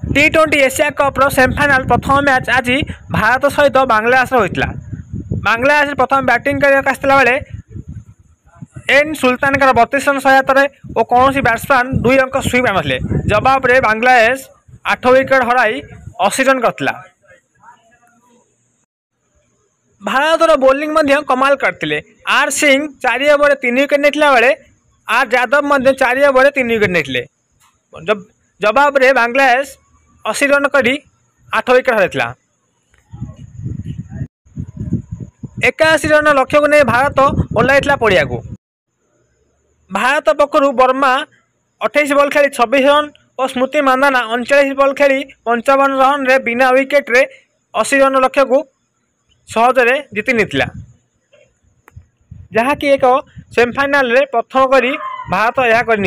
T20 Asia कप्र semi-final प्रथम match आज भारत सहित बांग्लादेश होता। बांग्लादेश प्रथम बैटिंग करने बेले एन सुल्तान 32 रन सहायता और कौन बैट्समैन 2 अंक स्वीप आनी। जवाब रे बांग्लादेश 8 विकेट हराई 80 रन करथिला। भारतर बोलिंग कमाल करते। आर सिंह 4 ओवर 3 विकेट नहीं बेले आर यादव 4 ओवर 3 विकेट नहीं। जवाब रे बांग्लादेश 80 रन करी 8 विकेट हराइथिला। 81 रन लक्ष्य को नहीं भारत ओह्लैला पड़िया को। भारत पक्षर वर्मा 28 बॉल खेली 26 रन और स्मृति मांदाना 39 बॉल खेली 55 रन रे बिना विकेट रे 80 रन लक्ष्य को सहजरे जीति निथिला। जहाँकि एक सेमिफाइनाल रे प्रथम करी भारत यह कर